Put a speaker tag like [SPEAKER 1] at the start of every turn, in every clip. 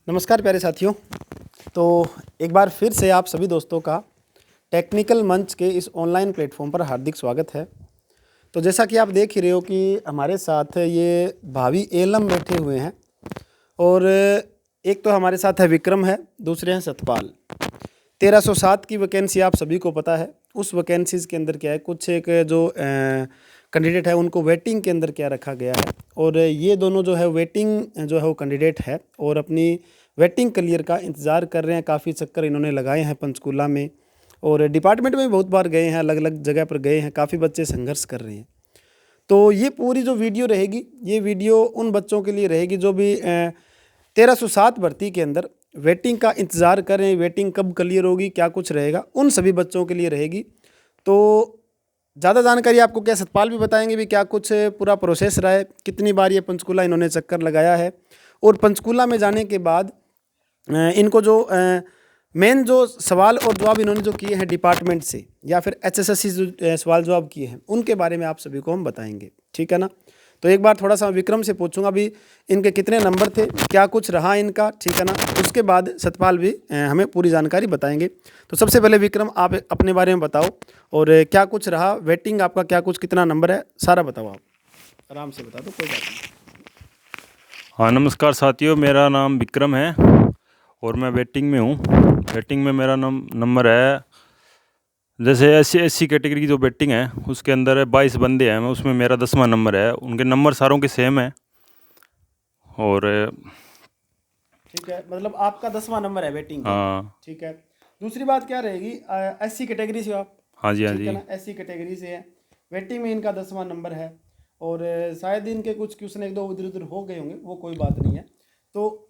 [SPEAKER 1] नमस्कार प्यारे साथियों। तो एक बार फिर से आप सभी दोस्तों का टेक्निकल मंच के इस ऑनलाइन प्लेटफॉर्म पर हार्दिक स्वागत है। तो जैसा कि आप देख ही रहे हो कि हमारे साथ ये भावी एलम बैठे हुए हैं और एक तो हमारे साथ है विक्रम है, दूसरे हैं सतपाल। 1307 की वैकेंसी आप सभी को पता है। उस वैकेंसीज़ के अंदर क्या है, कुछ एक जो कैंडिडेट है उनको वेटिंग के अंदर क्या रखा गया है और ये दोनों जो है वेटिंग जो है वो कैंडिडेट है और अपनी वेटिंग क्लियर का इंतज़ार कर रहे हैं। काफ़ी चक्कर इन्होंने लगाए हैं पंचकूला में और डिपार्टमेंट में बहुत बार गए हैं, अलग अलग जगह पर गए हैं। काफ़ी बच्चे संघर्ष कर रहे हैं। तो ये पूरी जो वीडियो रहेगी, ये वीडियो उन बच्चों के लिए रहेगी जो भी 1307 भर्ती के अंदर वेटिंग का इंतज़ार कर रहे हैं। वेटिंग कब क्लियर होगी, क्या कुछ रहेगा, उन सभी बच्चों के लिए रहेगी। तो ज़्यादा जानकारी आपको क्या सतपाल भी बताएंगे भी क्या कुछ पूरा प्रोसेस रहा है, कितनी बार ये पंचकूला इन्होंने चक्कर लगाया है और पंचकूला में जाने के बाद इनको जो मेन जो सवाल और जवाब इन्होंने जो किए हैं डिपार्टमेंट से या फिर एचएसएससी जो सवाल जवाब किए हैं उनके बारे में आप सभी को हम बताएंगे, ठीक है ना। तो एक बार थोड़ा सा विक्रम से पूछूंगा भी इनके कितने नंबर थे, क्या कुछ रहा इनका, ठीक है ना। उसके बाद सतपाल भी हमें पूरी जानकारी बताएंगे। तो सबसे पहले विक्रम आप अपने बारे में बताओ और क्या कुछ रहा, वेटिंग आपका क्या कुछ, कितना नंबर है, सारा बताओ। आप आराम से बता दो, कोई बात नहीं।
[SPEAKER 2] हाँ नमस्कार साथियों, मेरा नाम विक्रम है और मैं वेटिंग में हूँ। वेटिंग में मेरा नंबर है, जैसे एससी कैटेगरी की जो वेटिंग है उसके अंदर 22 बंदे हैं, मैं उसमें मेरा 10वां नंबर है। उनके नंबर सारों के सेम है और
[SPEAKER 1] ठीक है, मतलब आपका 10वां नंबर है वेटिंग का,
[SPEAKER 2] हाँ।
[SPEAKER 1] ठीक है। दूसरी बात क्या रहेगी, एससी कैटेगरी से हो आप,
[SPEAKER 2] हाँ जी, हाँ
[SPEAKER 1] ठीक
[SPEAKER 2] जी।
[SPEAKER 1] है ना, एससी कैटेगरी से है। वेटिंग में इनका 10वां नंबर है और शायद इनके कुछ क्वेश्चन एक दो इधर उधर हो गए होंगे, वो कोई बात नहीं है। तो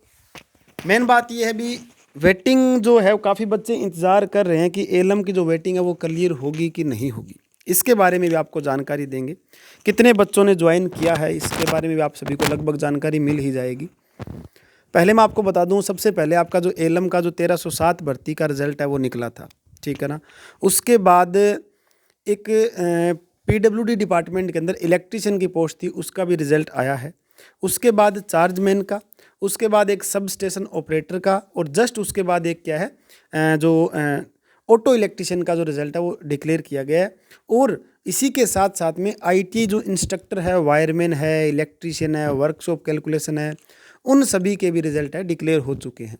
[SPEAKER 1] मेन बात ये है भी वेटिंग जो है काफ़ी बच्चे इंतज़ार कर रहे हैं कि एलम की जो वेटिंग है वो क्लियर होगी कि नहीं होगी। इसके बारे में भी आपको जानकारी देंगे। कितने बच्चों ने ज्वाइन किया है इसके बारे में भी आप सभी को लगभग जानकारी मिल ही जाएगी। पहले मैं आपको बता दूं, सबसे पहले आपका जो एलम का जो 1307 भर्ती का रिजल्ट है वो निकला था, ठीक है ना। उसके बाद एक पीडब्ल्यूडी डिपार्टमेंट के अंदर इलेक्ट्रीशियन की पोस्ट थी, उसका भी रिजल्ट आया है। उसके बाद चार्जमैन का, उसके बाद एक सब स्टेशन ऑपरेटर का और जस्ट उसके बाद एक क्या है जो ऑटो इलेक्ट्रीशियन का जो रिजल्ट है वो डिक्लेयर किया गया है। और इसी के साथ साथ में आईटी जो इंस्ट्रक्टर है, वायरमैन है, इलेक्ट्रीशियन है, वर्कशॉप कैलकुलेशन है, उन सभी के भी रिजल्ट है डिक्लेयर हो चुके हैं।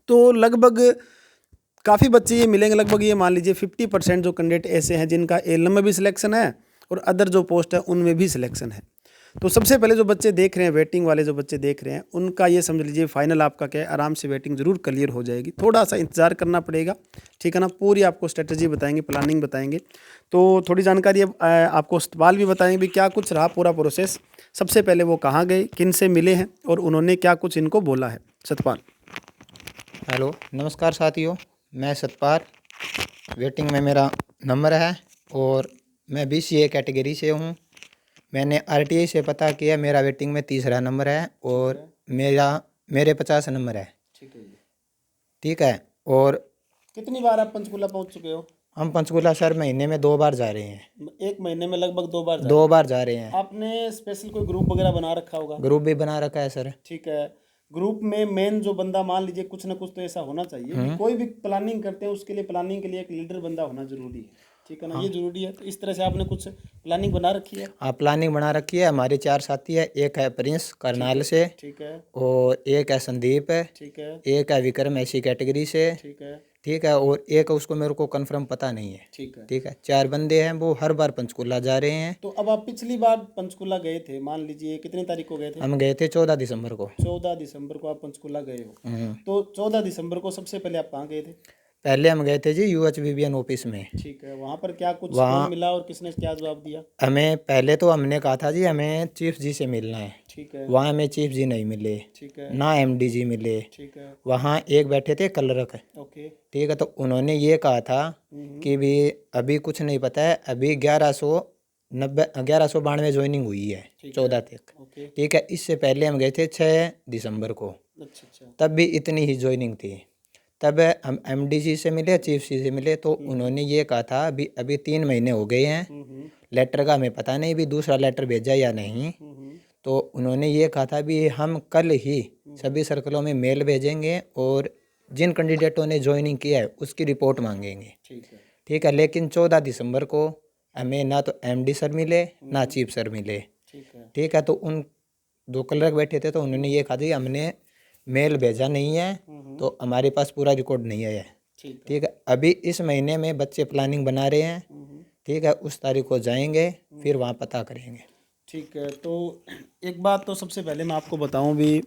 [SPEAKER 1] तो लगभग काफ़ी बच्चे ये मिलेंगे, लगभग ये मान लीजिए 50% जो कैंडिडेट ऐसे हैं जिनका एलएम में भी सिलेक्शन है और अदर जो पोस्ट है उनमें भी सिलेक्शन है। तो सबसे पहले जो बच्चे देख रहे हैं, वेटिंग वाले जो बच्चे देख रहे हैं, उनका ये समझ लीजिए फाइनल आपका क्या है, आराम से वेटिंग ज़रूर क्लियर हो जाएगी। थोड़ा सा इंतज़ार करना पड़ेगा, ठीक है ना। पूरी आपको स्ट्रेटजी बताएंगे, प्लानिंग बताएंगे। तो थोड़ी जानकारी अब आपको सतपाल भी बताएंगे भी क्या कुछ रहा पूरा प्रोसेस। सबसे पहले वो कहाँ गए, किन से मिले हैं और उन्होंने क्या कुछ इनको बोला है। सतपाल।
[SPEAKER 3] हेलो नमस्कार साथियों, मैं सतपाल। वेटिंग में मेरा नंबर है और मैं बीसीए कैटेगरी से हूँ। मैंने आरटीआई से पता किया, मेरा वेटिंग में तीसरा नंबर है और मेरे 50 नंबर है,
[SPEAKER 1] ठीक है जी।
[SPEAKER 3] ठीक है। और
[SPEAKER 1] कितनी बार आप पंचकूला पहुंच चुके हो?
[SPEAKER 3] हम पंचकूला सर महीने में 2 बार जा रहे हैं।
[SPEAKER 1] एक महीने में लगभग 2 बार
[SPEAKER 3] 2 बार जा रहे हैं।
[SPEAKER 1] आपने स्पेशल कोई ग्रुप वगैरह बना रखा होगा?
[SPEAKER 3] ग्रुप भी बना रखा है सर।
[SPEAKER 1] ठीक है। ग्रुप में मेन जो बंदा, मान लीजिए कुछ ना कुछ तो ऐसा होना चाहिए कि कोई भी प्लानिंग करते हैं उसके लिए प्लानिंग के लिए एक लीडर बंदा होना जरूरी है, ठीक है ना। ये जरूरी है। तो इस तरह से आपने कुछ प्लानिंग बना रखी है?
[SPEAKER 3] हाँ प्लानिंग बना रखी है। हमारे 4 साथी है, एक है प्रिंस करनाल से,
[SPEAKER 1] ठीक है,
[SPEAKER 3] और एक है संदीप है,
[SPEAKER 1] ठीक है,
[SPEAKER 3] एक है विक्रम ऐसी कैटेगरी से,
[SPEAKER 1] ठीक है,
[SPEAKER 3] ठीक है, और एक उसको मेरे को कंफर्म पता नहीं है,
[SPEAKER 1] ठीक है।
[SPEAKER 3] ठीक है। 4 बंदे हैं, वो हर बार पंचकूला जा रहे हैं।
[SPEAKER 1] तो अब आप पिछली बार पंचकूला गए थे, मान लीजिए कितनी तारीख को गए थे?
[SPEAKER 3] हम गए थे 14 दिसंबर को।
[SPEAKER 1] 14 दिसंबर को आप पंचकूला गए हो। तो 14 दिसंबर को सबसे पहले आप कहाँ गए थे?
[SPEAKER 3] पहले हम गए थे जी यूएचवीबीएन ऑफिस में।
[SPEAKER 1] ठीक है। वहाँ पर क्या कुछ
[SPEAKER 3] वहाँ
[SPEAKER 1] कौन मिला और किसने क्या जवाब दिया?
[SPEAKER 3] हमें पहले तो हमने कहा था जी हमें चीफ जी से मिलना है।
[SPEAKER 1] ठीक है,
[SPEAKER 3] वहाँ हमें चीफ जी नहीं मिले,
[SPEAKER 1] ठीक है,
[SPEAKER 3] ना एमडी जी मिले।
[SPEAKER 1] ठीक है,
[SPEAKER 3] वहाँ एक बैठे थे क्लर्क,
[SPEAKER 1] ओके,
[SPEAKER 3] ठीक है। तो उन्होंने ये कहा था कि भी अभी कुछ नहीं पता है, अभी 1192 ज्वाइनिंग हुई है 14 तक,
[SPEAKER 1] ओके,
[SPEAKER 3] ठीक है। इससे पहले हम गए थे 6 दिसंबर को,
[SPEAKER 1] अच्छा अच्छा,
[SPEAKER 3] तब भी इतनी ही ज्वाइनिंग थी। तब हम एमडी जी से मिले, चीफ जी से मिले, तो उन्होंने ये कहा था अभी 3 महीने हो गए हैं, लेटर का हमें पता नहीं भी दूसरा लेटर भेजा या नहीं। तो उन्होंने ये कहा था भी हम कल ही सभी सर्कलों में मेल भेजेंगे और जिन कैंडिडेटों ने ज्वाइनिंग किया है उसकी रिपोर्ट मांगेंगे। ठीक है, लेकिन 14 दिसंबर को हमें ना तो एमडी सर मिले ना चीफ सर मिले। ठीक है, तो उन दो क्लर्क बैठे थे तो उन्होंने ये कहा था हमने मेल भेजा नहीं है तो हमारे पास पूरा रिकॉर्ड नहीं आया है। ठीक है, अभी इस महीने में बच्चे प्लानिंग बना रहे हैं। ठीक है, उस तारीख को जाएंगे फिर वहाँ पता करेंगे।
[SPEAKER 1] ठीक है, तो एक बात तो सबसे पहले मैं आपको बताऊं भी,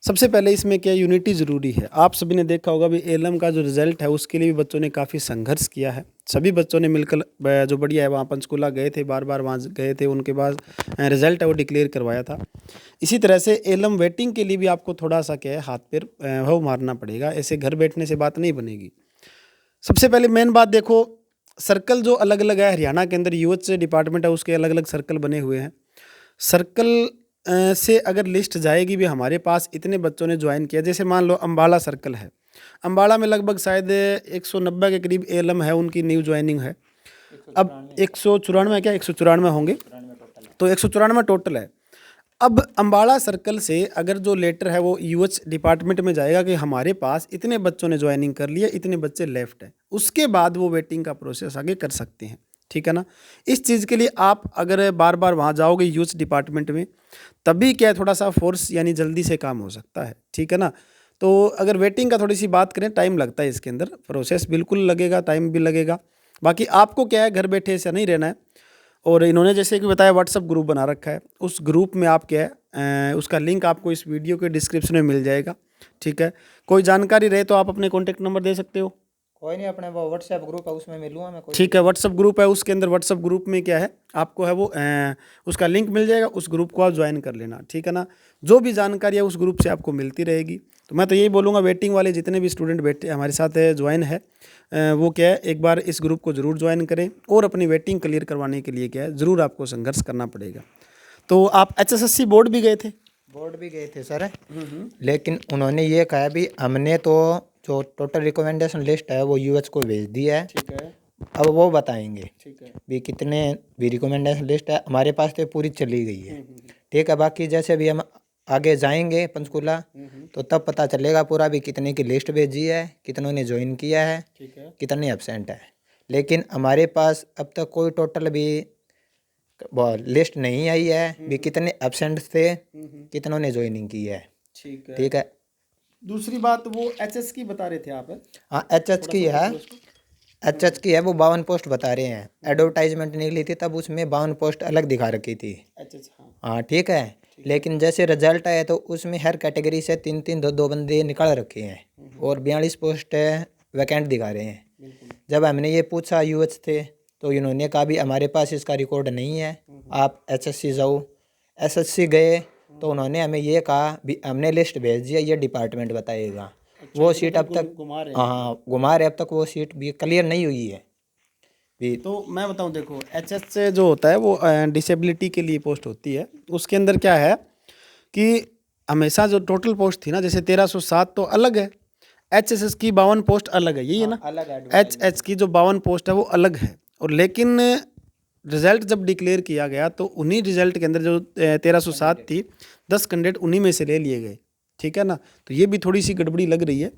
[SPEAKER 1] सबसे पहले इसमें क्या यूनिटी ज़रूरी है। आप सभी ने देखा होगा भी एलएम का जो रिज़ल्ट है उसके लिए भी बच्चों ने काफ़ी संघर्ष किया है। सभी बच्चों ने मिलकर जो बढ़िया है वहाँ पंचकूला गए थे, बार बार वहाँ गए थे, उनके बाद रिज़ल्ट है वो डिक्लेयर करवाया था। इसी तरह से एलएम वेटिंग के लिए भी आपको थोड़ा सा क्या है हाथ पैर वो मारना पड़ेगा, ऐसे घर बैठने से बात नहीं बनेगी। सबसे पहले मेन बात देखो, सर्कल जो अलग अलग है हरियाणा के अंदर यूएच डिपार्टमेंट है उसके अलग अलग सर्कल बने हुए हैं। सर्कल से अगर लिस्ट जाएगी भी हमारे पास इतने बच्चों ने ज्वाइन किया, जैसे मान लो अम्बाला सर्कल है, अम्बाला में लगभग शायद 190 के करीब एलएम है, उनकी न्यू ज्वाइनिंग है। अब 194 क्या 194 होंगे, तो 194 टोटल है। अब अम्बाड़ा सर्कल से अगर जो लेटर है वो यूएच डिपार्टमेंट में जाएगा कि हमारे पास इतने बच्चों ने ज्वाइनिंग कर लिया, इतने बच्चे लेफ्ट हैं, उसके बाद वो वेटिंग का प्रोसेस आगे कर सकते हैं। ठीक है ना। इस चीज़ के लिए आप अगर बार बार वहाँ जाओगे यूएच डिपार्टमेंट में, तभी क्या है थोड़ा सा फोर्स यानी जल्दी से काम हो सकता है। ठीक है ना। तो अगर वेटिंग का थोड़ी सी बात करें, टाइम लगता है इसके अंदर, प्रोसेस बिल्कुल लगेगा, टाइम भी लगेगा। बाकी आपको क्या है घर बैठे ऐसा नहीं रहना है। और इन्होंने जैसे कि बताया व्हाट्सअप ग्रुप बना रखा है, उस ग्रुप में आप क्या है उसका लिंक आपको इस वीडियो के डिस्क्रिप्शन में मिल जाएगा। ठीक है, कोई जानकारी रहे तो आप अपने कॉन्टैक्ट नंबर दे सकते हो।
[SPEAKER 3] कोई नहीं, अपने वो व्हाट्सएप ग्रुप है उसमें मिलूँगा मैं।
[SPEAKER 1] ठीक है, व्हाट्सअप ग्रुप है, उसके अंदर व्हाट्सअप ग्रुप में क्या है आपको है वो उसका लिंक मिल जाएगा, उस ग्रुप को आप ज्वाइन कर लेना। ठीक है ना। जो भी जानकारी है उस ग्रुप से आपको मिलती रहेगी। तो मैं तो यही बोलूँगा वेटिंग वाले जितने भी स्टूडेंट बैठे हमारे साथ ज्वाइन है वो क्या है एक बार इस ग्रुप को ज़रूर ज्वाइन करें, और अपनी वेटिंग क्लियर करवाने के लिए क्या है ज़रूर आपको संघर्ष करना पड़ेगा। तो आप HSSC बोर्ड भी गए थे?
[SPEAKER 3] बोर्ड भी गए थे सर, लेकिन उन्होंने ये कहा भी हमने तो जो टोटल रिकमेंडेशन लिस्ट है वो यूएच को भेज दी है।
[SPEAKER 1] ठीक है,
[SPEAKER 3] अब वो बताएंगे
[SPEAKER 1] ठीक है,
[SPEAKER 3] भी कितने भी रिकमेंडेशन लिस्ट है। हमारे पास तो पूरी चली गई है। ठीक है, बाकी जैसे भी हम आगे जाएंगे पंचकूला तो तब पता चलेगा पूरा भी कितने की लिस्ट भेजी है, कितनों ने ज्वाइन किया है,
[SPEAKER 1] ठीक है,
[SPEAKER 3] कितने एब्सेंट है। लेकिन हमारे पास अब तक कोई टोटल भी लिस्ट नहीं आई है भी कितने एब्सेंट थे, कितनों ने ज्वाइनिंग की है।
[SPEAKER 1] ठीक है।
[SPEAKER 3] ठीक है,
[SPEAKER 1] दूसरी बात वो HS की बता रहे थे आप?
[SPEAKER 3] हाँ एचएच की है, एचएच की है, वो 52 पोस्ट बता रहे हैं। एडवर्टाइजमेंट निकली थी तब उसमें 52 पोस्ट अलग दिखा रखी थी।
[SPEAKER 1] HS, हाँ।
[SPEAKER 3] हाँ ठीक है, लेकिन जैसे रिजल्ट आया तो उसमें हर कैटेगरी से 3-3 2-2 बंदे निकाल रखे हैं और 42 पोस्ट वैकेंट दिखा रहे हैं। जब हमने ये पूछा यूएच थे तो इन्होंने कहा भी हमारे पास इसका रिकॉर्ड नहीं है, आप एसएससी जाओ। एसएससी गए तो उन्होंने हमें ये कहा भी हमने लिस्ट भेज दिया, ये डिपार्टमेंट बताएगा। वो सीट अब तक
[SPEAKER 1] घुमा रहे हैं।
[SPEAKER 3] हाँ घुमा रहे, अब तक वो सीट भी क्लियर नहीं हुई है भी।
[SPEAKER 1] तो मैं बताऊं देखो, HS से जो होता है वो डिसेबिलिटी के लिए पोस्ट होती है। उसके अंदर क्या है कि हमेशा जो टोटल पोस्ट थी ना, जैसे 1307 तो अलग है, HSS की 52 पोस्ट अलग है, यही है ना।
[SPEAKER 3] अलग है,
[SPEAKER 1] HH की जो 52 पोस्ट है वो अलग है। और लेकिन रिजल्ट जब डिक्लेयर किया गया तो उन्हीं रिजल्ट के अंदर जो 1307 थी 10 कैंडिडेट उन्हीं में से ले लिए गए। ठीक है ना। तो ये भी थोड़ी सी गड़बड़ी लग रही है।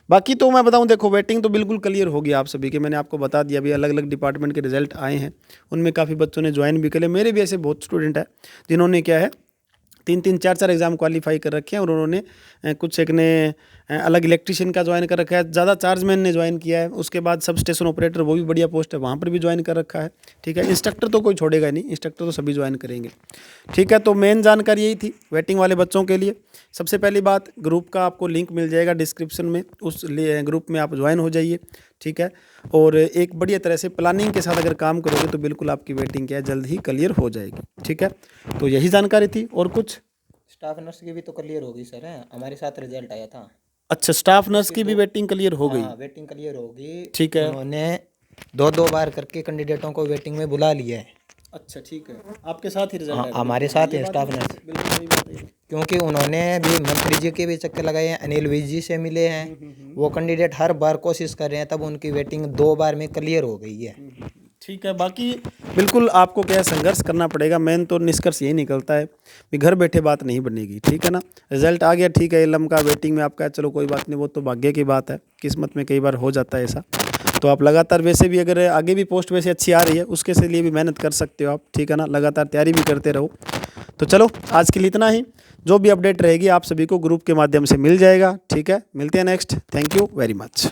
[SPEAKER 1] बाकी तो मैं बताऊं देखो, वेटिंग तो बिल्कुल क्लियर होगी आप सभी के। मैंने आपको बता दिया, अभी अलग अलग डिपार्टमेंट के रिजल्ट आए हैं, उनमें काफ़ी बच्चों ने ज्वाइन भी कर लिया। मेरे भी ऐसे बहुत स्टूडेंट हैं जिन्होंने क्या है 3-3 4-4 एग्ज़ाम क्वालिफाई कर रखे हैं, और उन्होंने कुछ एक ने अलग इलेक्ट्रिशियन का ज्वाइन कर रखा है, ज़्यादा चार्जमैन ने ज्वाइन किया है। उसके बाद सब स्टेशन ऑपरेटर, वो भी बढ़िया पोस्ट है, वहाँ पर भी ज्वाइन कर रखा है। ठीक है, इंस्ट्रक्टर तो कोई छोड़ेगा नहीं, इंस्ट्रक्टर तो सभी ज्वाइन करेंगे। ठीक है, तो मेन जानकारी यही थी वेटिंग वाले बच्चों के लिए। सबसे पहली बात, ग्रुप का आपको लिंक मिल जाएगा डिस्क्रिप्शन में, उस ग्रुप में आप ज्वाइन हो जाइए। ठीक है, और एक बढ़िया तरह से प्लानिंग के साथ अगर काम करोगे तो बिल्कुल आपकी वेटिंग क्या है जल्द ही क्लियर हो जाएगी। ठीक है, तो यही जानकारी थी। और कुछ?
[SPEAKER 3] स्टाफ नर्स की भी तो क्लियर होगी सर, है हमारे साथ रिजल्ट आया था।
[SPEAKER 1] अच्छा, स्टाफ नर्स की भी वेटिंग क्लियर हो गई?
[SPEAKER 3] हाँ वेटिंग क्लियर होगी।
[SPEAKER 1] ठीक है,
[SPEAKER 3] उन्होंने 2-2 बार करके कैंडिडेटों को वेटिंग में बुला लिया है।
[SPEAKER 1] अच्छा ठीक है, आपके साथ ही रिजल्ट
[SPEAKER 3] हाँ
[SPEAKER 1] है?
[SPEAKER 3] हमारे साथ है स्टाफ नर्स,
[SPEAKER 1] बिल्कुल सही बात है।
[SPEAKER 3] क्योंकि उन्होंने भी मंत्री जी के भी चक्कर लगाए हैं, अनिल विज जी से मिले हैं। वो कैंडिडेट हर बार कोशिश कर रहे हैं, तब उनकी वेटिंग 2 बार में क्लियर हो गई है।
[SPEAKER 1] ठीक है, बाकी बिल्कुल आपको क्या है संघर्ष करना पड़ेगा। मेन तो निष्कर्ष यही निकलता है कि घर बैठे बात नहीं बनेगी, ठीक है ना। रिजल्ट आ गया, ठीक है, एलएम का वेटिंग में आपका, चलो कोई बात नहीं, वो तो भाग्य की बात है, किस्मत में कई बार हो जाता है ऐसा। तो आप लगातार वैसे भी अगर आगे भी पोस्ट वैसे अच्छी आ रही है उसके से लिए भी मेहनत कर सकते हो आप, ठीक है ना, लगातार तैयारी भी करते रहो। तो चलो आज के लिए इतना ही, जो भी अपडेट रहेगी आप सभी को ग्रुप के माध्यम से मिल जाएगा, ठीक है। मिलते हैं next, thank you very much.